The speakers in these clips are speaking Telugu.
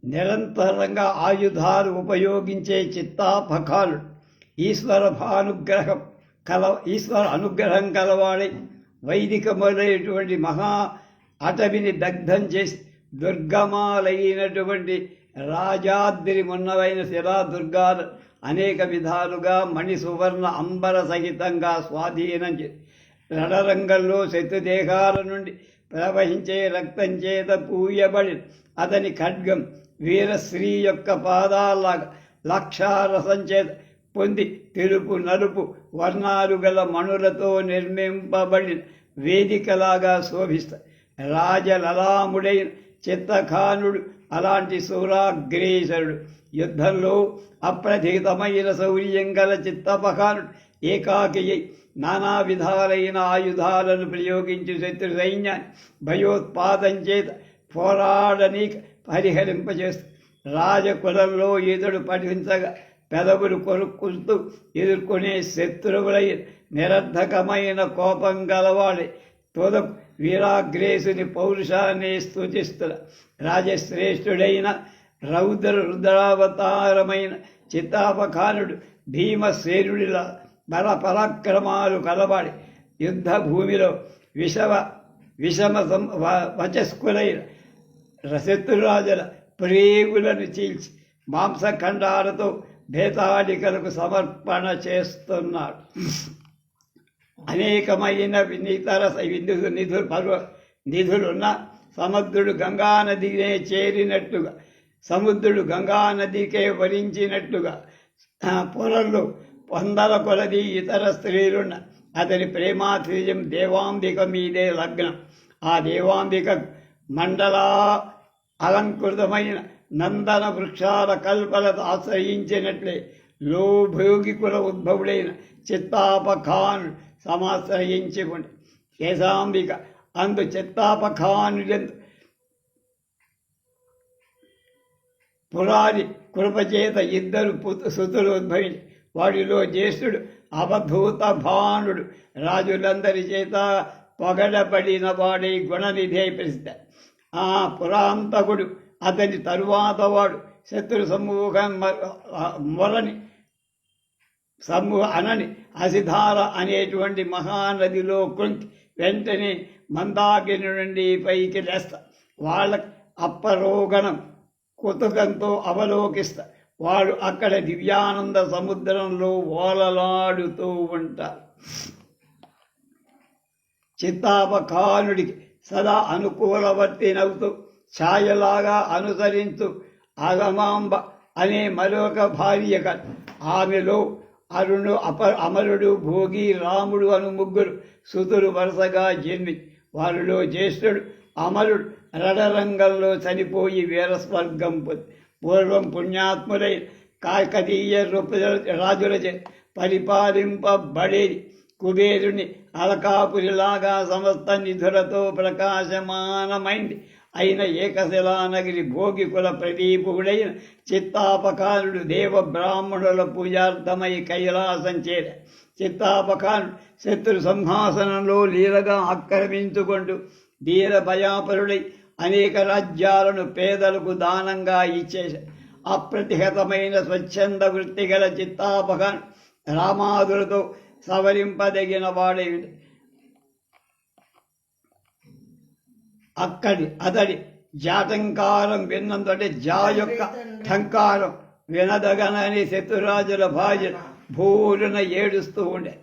నిరంతరంగా ఆయుధాలు ఉపయోగించే చిత్తాపకాలు ఈశ్వర అనుగ్రహం కలవాడై వైదికములైనటువంటి మహా అటవిని దగ్ధం చేసి దుర్గమాలైనటువంటి రాజాద్రి మున్నవైన శిలాదుర్గాలు అనేక విధాలుగా మణి సువర్ణ అంబర సహితంగా స్వాధీనం చేసి రణరంగంలో శత్రుదేహాల నుండి ప్రవహించే రక్తం చేత పూయబడి అతని ఖడ్గం వీరశ్రీ యొక్క పాదాల్లాగా లక్షారసం చేత పొంది తెలుపు నలుపు వర్ణాలు గల మణులతో నిర్మింపబడిన వేదికలాగా శోభిస్తాయి. రాజలలాముడైన చిత్తఖానుడు అలాంటి సూరాగ్రేసరుడు. యుద్ధంలో అప్రతిహితమైన శౌర్యం గల చిత్తపఖానుడు ఏకాకి నానా విధాలైన ఆయుధాలను ప్రయోగించి శత్రు సైన్యాన్ని భయోత్పాదం చేత పోరాడనీక పరిహరింపచేస్తూ రాజకులంలో ఇతడు పఠించగా పెదవులు కొరుక్కుంటూ ఎదుర్కొనే శత్రువులై నిరర్ధకమైన కోపం గలవాడే తోదకు వీరాగ్రేసుని పౌరుషాన్ని స్తుతిస్తున్న రాజశ్రేష్ఠుడైన రుద్రావతారమైన చిత్తాపఖానుడు భీమసేనుడిలా బల పరాక్రమాలు కలవాడి యుద్ధ భూమిలో విషమ వచస్కులైన శత్రురాజుల ప్రేగులను చీల్చి మాంసఖండాలతో భేతాళికలకు సమర్పణ చేస్తున్నాడు. అనేకమైన ఇతర నిధులున్న సముద్రుడు గంగానదినే చేరినట్టుగా సముద్రుడు గంగానదికే వరించినట్టుగా పొలంలో వందల కొలది ఇతర స్త్రీలున్న అతని ప్రేమాతిథ్యం దేవాంబిక మీదే లగ్నం. ఆ దేవాంబిక మండల అలంకృతమైన నందన వృక్షాల కల్పలతో ఆశ్రయించినట్లే లోభోగికుల ఉద్భవుడైన చిత్తాపఖాను సమాశ్రయించి ఉండి కేశాంబిక అందు చిత్తాపఖానులందు పురారి కృపచేత ఇద్దరు సుతులు ఉద్భవించి వాడిలో జ్యేష్ఠుడు అవధూత భానుడు రాజులందరి చేత పొగడబడిన వాడి గుణనిధే ప్రసిద్ధ. ఆ పురాంతకుడు అతని తరువాత వాడు శత్రు సమూహం అనని అసిధార అనేటువంటి మహానదిలో కృంకి వెంటనే మందాకిని నుండి పైకి లేస్తా. వాళ్ళ అప్పరోగణం కుతుకంతో అవలోకిస్తా. వాడు అక్కడ దివ్యానంద సముద్రంలో ఓలలాడుతూ ఉంటారు. చిత్తాపఖానుడికి సదా అనుకూలవర్తినవుతూ ఛాయలాగా అనుసరించు అగమాంబ అనే మరొక భార్య కల. ఆమెలో అమరుడు భోగి రాముడు అను ముగ్గురు సుతులు వరుసగా జన్మి. వారిలో జ్యేష్ఠుడు అమరుడు రణరంగంలో చనిపోయి వీరస్వర్గం పూర్వం పుణ్యాత్ములై కాకతీయ రాజులచే పరిపాలింపబడేది. కుబేరుని అలకాపురిలాగా సమస్త నిధులతో ప్రకాశమానమైంది అయిన ఏకశిలానగిరి భోగికుల ప్రదీపుడైన చిత్తాపఖానుడు దేవ బ్రాహ్మణుల పూజార్థమై కైలాసం చేర. చిత్తాపఖానుడు శత్రు సంహాసనంలో లీలగా ఆక్రమించుకుంటూ ధీర భయాపరుడై అనేక రాజ్యాలను పేదలకు దానంగా ఇచ్చేశాడు. అప్రతిహతమైన స్వచ్ఛంద వృత్తి గల చిత్తాపఖానుడు రామాదులతో సవరింపదగిన వాడే. అతడి జాటంకారం విన్నంతటే జా యొక్క ఠంకారం వినదగనని శత్రురాజుల భార్య భూరున ఏడుస్తూ ఉండే.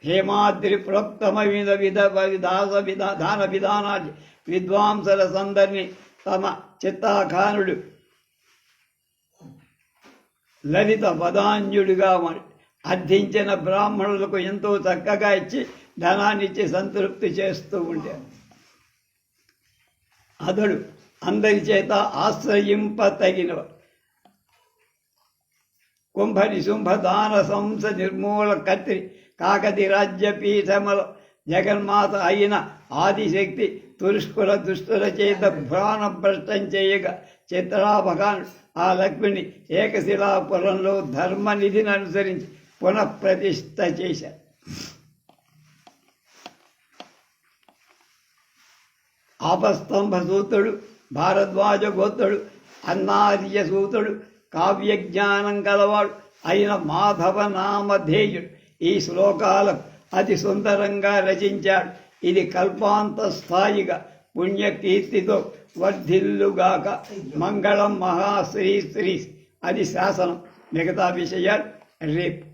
హేమాద్రి ప్రోక్తమైన దాన విధానాన్ని విద్వాంసుల సందర్ని తమ చిత్తాఖానుడు లలిత పదాన్యుడిగా అర్థించిన బ్రాహ్మణులకు ఎంతో చక్కగా ఇచ్చి ధనాన్నిచ్చి సంతృప్తి చేస్తూ ఉంటాడు. అతడు అందరి చేత ఆశ్రయింపతగినవాడు. కుంభ నిశుంభ దాన సంస నిర్మూల కత్రి కాకతి రాజ్యపీఠముల జగన్మాత అయిన ఆదిశక్తి తురుష్కుల దుష్టుల చేత భ్రాణభ్రష్టం చేయగా చిత్రాపఖానుడు ఆ లక్ష్మిని ఏకశిలాపురంలో ధర్మనిధిని అనుసరించి పునఃప్రతిష్ఠ చేశారు. ఆపస్తంభ సూతుడు భారద్వాజ గోత్రుడు అన్నార్యసూతుడు కావ్యజ్ఞానం గలవాడు అయిన మాధవ నామధేయుడు ఈ శ్లోకాలను అతి సుందరంగా రచించాడు. ఇది కల్పాంత స్థాయిగా పుణ్యకీర్తితో వర్ధిల్లుగాక. మంగళం మహాశ్రీ శ్రీ అది శాసనం. మిగతా విషయాలు రేపు.